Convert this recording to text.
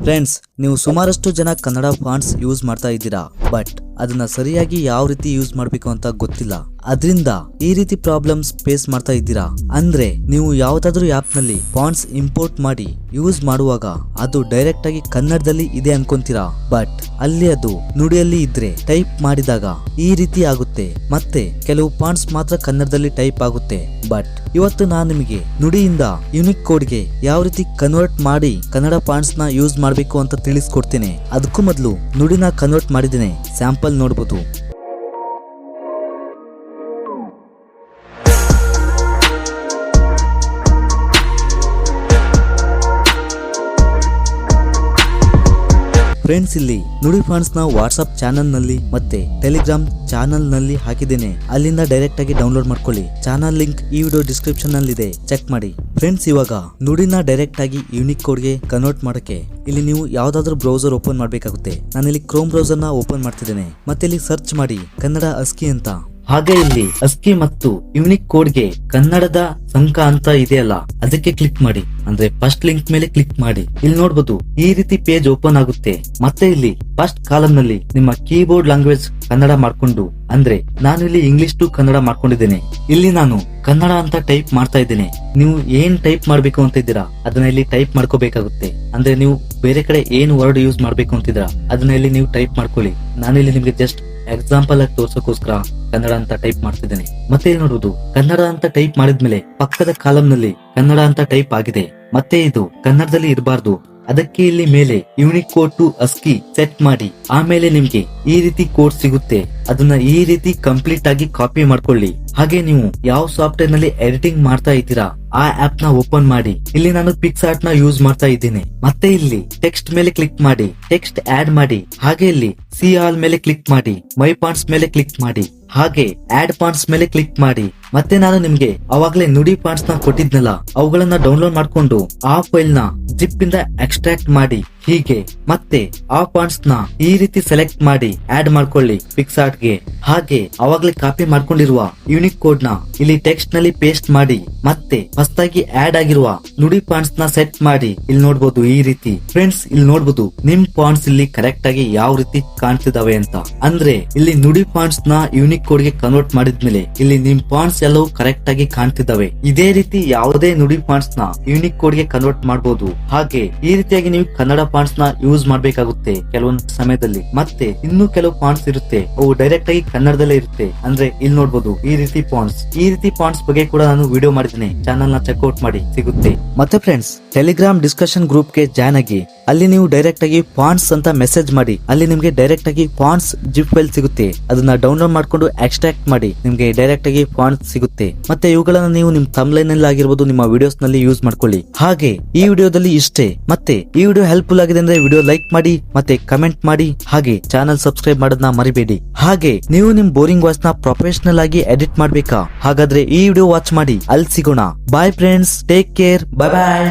Friends, ನೀವು ಸುಮಾರಷ್ಟು ಜನ ಕನ್ನಡ ಫಾಂಟ್ಸ್ ಯೂಸ್ ಮಾಡ್ತಾ ಇದ್ದೀರಾ, ಬಟ್ ಅದನ್ನ ಸರಿಯಾಗಿ ಯಾವ ರೀತಿ ಯೂಸ್ ಮಾಡಬೇಕು ಅಂತ ಗೊತ್ತಿಲ್ಲ. ಅದರಿಂದ ಈ ರೀತಿ ಪ್ರಾಬ್ಲಮ್ಸ್ ಫೇಸ್ ಮಾಡ್ತಾ ಇದ್ದೀರಾ. ಅಂದ್ರೆ ನೀವು ಯಾವ್ದಾದ್ರು ಆಪ್ ನಲ್ಲಿ ಫಾಂಟ್ಸ್ ಇಂಪೋರ್ಟ್ ಮಾಡಿ ಯೂಸ್ ಮಾಡುವಾಗ ಅದು ಡೈರೆಕ್ಟ್ ಆಗಿ ಕನ್ನಡದಲ್ಲಿ ಇದೆ ಅನ್ಕೊಂತೀರಾ, ಬಟ್ ಅಲ್ಲಿ ಅದು ನುಡಿಯಲ್ಲಿ ಇದ್ರೆ ಟೈಪ್ ಮಾಡಿದಾಗ ಈ ರೀತಿ ಆಗುತ್ತೆ. ಮತ್ತೆ ಕೆಲವು ಫಾಂಟ್ಸ್ ಮಾತ್ರ ಕನ್ನಡದಲ್ಲಿ ಟೈಪ್ ಆಗುತ್ತೆ. ಬಟ್ ಇವತ್ತು ನಾನು ನಿಮಗೆ ನುಡಿಯಿಂದ ಯೂನಿಕ್ ಕೋಡ್ಗೆ ಯಾವ ರೀತಿ ಕನ್ವರ್ಟ್ ಮಾಡಿ ಕನ್ನಡ ಫಾಂಟ್ಸ್ ನ ಯೂಸ್ ಮಾಡಬೇಕು ಅಂತ ತಿಳಿಸ್ಕೊಡ್ತೇನೆ. ಅದಕ್ಕೂ ಮೊದಲು ನುಡಿನ ಕನ್ವರ್ಟ್ ಮಾಡಿದ್ದೇನೆ, ಸ್ಯಾಂಪಲ್ ನೋಡಬಹುದು. ಫ್ರೆಂಡ್ಸ್, ಇಲ್ಲಿ ನುಡಿ ಫಾಂಟ್ಸ್ ನ ವಾಟ್ಸ್ಆಪ್ ಚಾನಲ್ ನಲ್ಲಿ ಮತ್ತೆ ಟೆಲಿಗ್ರಾಮ್ ಚಾನಲ್ ನಲ್ಲಿ ಹಾಕಿದ್ದೇನೆ. ಅಲ್ಲಿಂದ ಡೈರೆಕ್ಟ್ ಆಗಿ ಡೌನ್ಲೋಡ್ ಮಾಡ್ಕೊಳ್ಳಿ. ಚಾನಲ್ ಲಿಂಕ್ ಈ ವಿಡಿಯೋ ಡಿಸ್ಕ್ರಿಪ್ಷನ್ ನಲ್ಲಿ ಇದೆ, ಚೆಕ್ ಮಾಡಿ. ಫ್ರೆಂಡ್ಸ್, ಇವಾಗ ನುಡಿನ ಡೈರೆಕ್ಟ್ ಆಗಿ ಯೂನಿಕ್ ಕೋಡ್ ಗೆ ಕನ್ವರ್ಟ್ ಮಾಡಕ್ಕೆ ಇಲ್ಲಿ ನೀವು ಯಾವ್ದಾದ್ರು ಬ್ರೌಸರ್ ಓಪನ್ ಮಾಡ್ಬೇಕಾಗುತ್ತೆ. ನಾನು ಇಲ್ಲಿ ಕ್ರೋಮ್ ಬ್ರೌಸರ್ ನ ಓಪನ್ ಮಾಡ್ತಿದ್ದೇನೆ. ಮತ್ತೆ ಇಲ್ಲಿ ಸರ್ಚ್ ಮಾಡಿ ಕನ್ನಡ ಅಸ್ಕಿ ಅಂತ. ಹಾಗೆ ಇಲ್ಲಿ ಅಸ್ಕಿ ಮತ್ತು ಯೂನಿಕ್ ಕೋಡ್ ಗೆ ಕನ್ನಡದ ಸಂಕ ಅಂತ ಇದೆಯಲ್ಲ, ಅದಕ್ಕೆ ಕ್ಲಿಕ್ ಮಾಡಿ. ಅಂದ್ರೆ ಫಸ್ಟ್ ಲಿಂಕ್ ಮೇಲೆ ಕ್ಲಿಕ್ ಮಾಡಿ. ಇಲ್ಲಿ ನೋಡಬಹುದು ಈ ರೀತಿ ಪೇಜ್ ಓಪನ್ ಆಗುತ್ತೆ. ಮತ್ತೆ ಇಲ್ಲಿ ಫಸ್ಟ್ ಕಾಲಮ್ ನಲ್ಲಿ ನಿಮ್ಮ ಕೀಬೋರ್ಡ್ ಲ್ಯಾಂಗ್ವೇಜ್ ಕನ್ನಡ ಮಾಡ್ಕೊಂಡು, ಅಂದ್ರೆ ನಾನು ಇಲ್ಲಿ ಇಂಗ್ಲಿಷ್ ಟು ಕನ್ನಡ ಮಾಡ್ಕೊಂಡಿದ್ದೇನೆ. ಇಲ್ಲಿ ನಾನು ಕನ್ನಡ ಅಂತ ಟೈಪ್ ಮಾಡ್ತಾ ಇದ್ದೇನೆ. ನೀವು ಏನ್ ಟೈಪ್ ಮಾಡ್ಬೇಕು ಅಂತ ಇದ್ದೀರಾ ಅದನ್ನ ಇಲ್ಲಿ ಟೈಪ್ ಮಾಡ್ಕೋಬೇಕಾಗುತ್ತೆ. ಅಂದ್ರೆ ನೀವು ಬೇರೆ ಕಡೆ ಏನ್ ವರ್ಡ್ ಯೂಸ್ ಮಾಡ್ಬೇಕು ಅಂತಿದ್ದೀರಾ ಅದನ್ನ ಇಲ್ಲಿ ನೀವು ಟೈಪ್ ಮಾಡ್ಕೊಳ್ಳಿ. ನಾನಿಲ್ಲಿ ನಿಮ್ಗೆ ಜಸ್ಟ್ ಎಕ್ಸಾಂಪಲ್ ಆಗಿ ತೋರ್ಸೋಕೋಸ್ಕರ ಕನ್ನಡ ಅಂತ ಟೈಪ್ ಮಾಡ್ತಿದ್ದೇನೆ. ಮತ್ತೆ ಇಲ್ಲಿ ನೋಡುವುದು ಕನ್ನಡ ಅಂತ ಟೈಪ್ ಮಾಡಿದ್ಮೇಲೆ ಪಕ್ಕದ ಕಾಲಂ ನಲ್ಲಿ ಕನ್ನಡ ಅಂತ ಟೈಪ್ ಆಗಿದೆ. ಮತ್ತೆ ಇದು ಕನ್ನಡದಲ್ಲಿ ಇರಬಾರ್ದು. ಅದಕ್ಕೆ ಇಲ್ಲಿ ಮೇಲೆ unique code to Aski set ಮಾಡಿ. ಆಮೇಲೆ ನಿಮ್ಗೆ ಈ ರೀತಿ ಕೋಡ್ ಸಿಗುತ್ತೆ. ಅದನ್ನ ಈ ರೀತಿ ಕಂಪ್ಲೀಟ್ ಆಗಿ ಕಾಪಿ ಮಾಡ್ಕೊಳ್ಳಿ. ಹಾಗೆ ನೀವು ಯಾವ ಸಾಫ್ಟ್ವೇರ್ ನಲ್ಲಿ ಎಡಿಟಿಂಗ್ ಮಾಡ್ತಾ ಇದ್ದೀರಾ ಆ ಆಪ್ ನ ಓಪನ್ ಮಾಡಿ. ಇಲ್ಲಿ ನಾನು ಪಿಕ್ಸಾರ್ಟ್ ನ ಯೂಸ್ ಮಾಡ್ತಾ ಇದ್ದೇನೆ. ಮತ್ತೆ ಇಲ್ಲಿ ಟೆಕ್ಸ್ಟ್ ಮೇಲೆ ಕ್ಲಿಕ್ ಮಾಡಿ, ಟೆಕ್ಸ್ಟ್ ಆಡ್ ಮಾಡಿ. ಹಾಗೆ ಇಲ್ಲಿ ಸಿ ಆಲ್ ಮೇಲೆ ಕ್ಲಿಕ್ ಮಾಡಿ, ಮೈ ಫಾಂಟ್ಸ್ ಮೇಲೆ ಕ್ಲಿಕ್ ಮಾಡಿ, ಹಾಗೆ ಆಡ್ ಫಾಂಟ್ಸ್ ಮೇಲೆ ಕ್ಲಿಕ್ ಮಾಡಿ. ಮತ್ತೆ ನಾನು ನಿಮ್ಗೆ ಅವಾಗ್ಲೇ ನುಡಿ ಫಾಂಟ್ಸ್ ನ ಕೊಟ್ಟಿದ್ನಲ್ಲ, ಅವುಗಳನ್ನ ಡೌನ್ಲೋಡ್ ಮಾಡ್ಕೊಂಡು ಆ ಫೈಲ್ ನ ಜಿಪ್ ಇಂದ ಎಕ್ಸ್ಟ್ರಾಕ್ಟ್ ಮಾಡಿ. ಹೀಗೆ ಮತ್ತೆ ಆ ಫಾಂಟ್ಸ್ ನ ಈ ರೀತಿ ಸೆಲೆಕ್ಟ್ ಮಾಡಿ ಆಡ್ ಮಾಡ್ಕೊಳ್ಳಿ ಪಿಕ್ಸಾರ್ಟ್ ಗೆ. ಹಾಗೆ ಅವಾಗ್ಲೇ ಕಾಪಿ ಮಾಡ್ಕೊಂಡಿರುವ ಯೂನಿಕ್ ಕೋಡ್ ನ ಇಲ್ಲಿ ಟೆಕ್ಸ್ಟ್ ನಲ್ಲಿ ಪೇಸ್ಟ್ ಮಾಡಿ. ಮತ್ತೆ ಹೊಸದಾಗಿ ಆಡ್ ಆಗಿರುವ ನುಡಿ ಫಾಂಟ್ಸ್ ನ ಸೆಟ್ ಮಾಡಿ. ಇಲ್ಲಿ ನೋಡಬಹುದು ಈ ರೀತಿ. ಫ್ರೆಂಡ್ಸ್, ಇಲ್ಲಿ ನೋಡಬಹುದು ನಿಮ್ ಫಾಂಟ್ಸ್ ಇಲ್ಲಿ ಕರೆಕ್ಟ್ ಆಗಿ ಯಾವ ರೀತಿ ಕಾಣ್ತಿದಾವೆ ಅಂತ. ಅಂದ್ರೆ ಇಲ್ಲಿ ನುಡಿ ಫಾಂಟ್ಸ್ ನ ಯೂನಿಕ್ ಕೋಡ್ ಗೆ ಕನ್ವರ್ಟ್ ಮಾಡಿದ್ಮೇಲೆ ಇಲ್ಲಿ ನಿಮ್ ಫಾಂಟ್ಸ್ ಎಲ್ಲವೂ ಕರೆಕ್ಟ್ ಆಗಿ ಕಾಣ್ತಿದ್ದಾವೆ. ಇದೇ ರೀತಿ ಯಾವುದೇ ನುಡಿ ಫಾಂಟ್ಸ್ ನ ಯೂನಿಕ್ ಕೋಡ್ ಗೆ ಕನ್ವರ್ಟ್ ಮಾಡಬಹುದು. ಹಾಗೆ ಈ ರೀತಿಯಾಗಿ ನೀವು ಕನ್ನಡ ಫಾಂಟ್ಸ್ ನ ಯೂಸ್ ಮಾಡ್ಬೇಕಾಗುತ್ತೆ ಕೆಲವೊಂದು ಸಮಯದಲ್ಲಿ. ಮತ್ತೆ ಇನ್ನು ಕೆಲವು ಫಾಂಟ್ಸ್ ಇರುತ್ತೆ, ಅವು ಡೈರೆಕ್ಟ್ ಆಗಿ ಕನ್ನಡದಲ್ಲೇ ಇರುತ್ತೆ. ಅಂದ್ರೆ ಇಲ್ಲಿ ನೋಡಬಹುದು ಈ ರೀತಿ ಫಾಂಟ್ಸ್ ಬಗ್ಗೆ ಕೂಡ ನಾನು ವಿಡಿಯೋ ಮಾಡಿದ್ದೀನಿ. ಚಾನಲ್ ನ ಚೆಕ್ಔಟ್ ಮಾಡಿ, ಸಿಗುತ್ತೆ. ಮತ್ತೆ ಫ್ರೆಂಡ್ಸ್, ಟೆಲಿಗ್ರಾಮ್ ಡಿಸ್ಕಷನ್ ಗ್ರೂಪ್ ಗೆ ಜಾಯ್ನ್ ಆಗಿ. ಅಲ್ಲಿ ನೀವು ಡೈರೆಕ್ಟ್ ಆಗಿ ಫಾಂಟ್ಸ್ ಅಂತ ಮೆಸೇಜ್ ಮಾಡಿ. ಅಲ್ಲಿ ನಿಮ್ಗೆ ಡೈರೆಕ್ಟ್ ಆಗಿ ಫಾಂಟ್ಸ್ ಜಿಪ್ ಫೈಲ್ ಸಿಗುತ್ತೆ. ಅದನ್ನ ಡೌನ್ಲೋಡ್ ಮಾಡ್ಕೊಂಡು ಎಕ್ಸ್ಟ್ರಾಕ್ಟ್ ಮಾಡಿ ನಿಮ್ಗೆ ಡೈರೆಕ್ಟ್ ಆಗಿ ಫಾಂಟ್ಸ್ ಸಿಗುತ್ತೆ. ಮತ್ತೆ ಇವುಗಳನ್ನ ನೀವು ನಿಮ್ ಥಂಬ್ನೈಲ್ ನಲ್ಲಿ ಆಗಿರ್ಬೋದು, ನಿಮ್ಮ ವಿಡಿಯೋಸ್ ನಲ್ಲಿ ಯೂಸ್ ಮಾಡ್ಕೊಳ್ಳಿ. ಹಾಗೆ ಈ ವಿಡಿಯೋದಲ್ಲಿ ಇಷ್ಟೇ. ಮತ್ತೆ ಈ ವಿಡಿಯೋ ಹೆಲ್ಪ್ಫುಲ್ ಆಗಿದೆ ಅಂದ್ರೆ ವಿಡಿಯೋ ಲೈಕ್ ಮಾಡಿ, ಮತ್ತೆ ಕಮೆಂಟ್ ಮಾಡಿ. ಹಾಗೆ ಚಾನಲ್ ಸಬ್ಸ್ಕ್ರೈಬ್ ಮಾಡೋದನ್ನ ಮರಿಬೇಡಿ. ಹಾಗೆ ನೀವು ನಿಮ್ ಬೋರಿಂಗ್ ವಾಯ್ಸ್ ನ ಪ್ರೊಫೆಷನಲ್ ಆಗಿ ಎಡಿಟ್ ಮಾಡ್ಬೇಕಾ? ಹಾಗಾದ್ರೆ ಈ ವಿಡಿಯೋ ವಾಚ್ ಮಾಡಿ. ಅಲ್ಲಿ ಸಿಗೋಣ. ಬಾಯ್ ಫ್ರೆಂಡ್ಸ್, ಟೇಕ್ ಕೇರ್, ಬಾಯ್ ಬಾಯ್.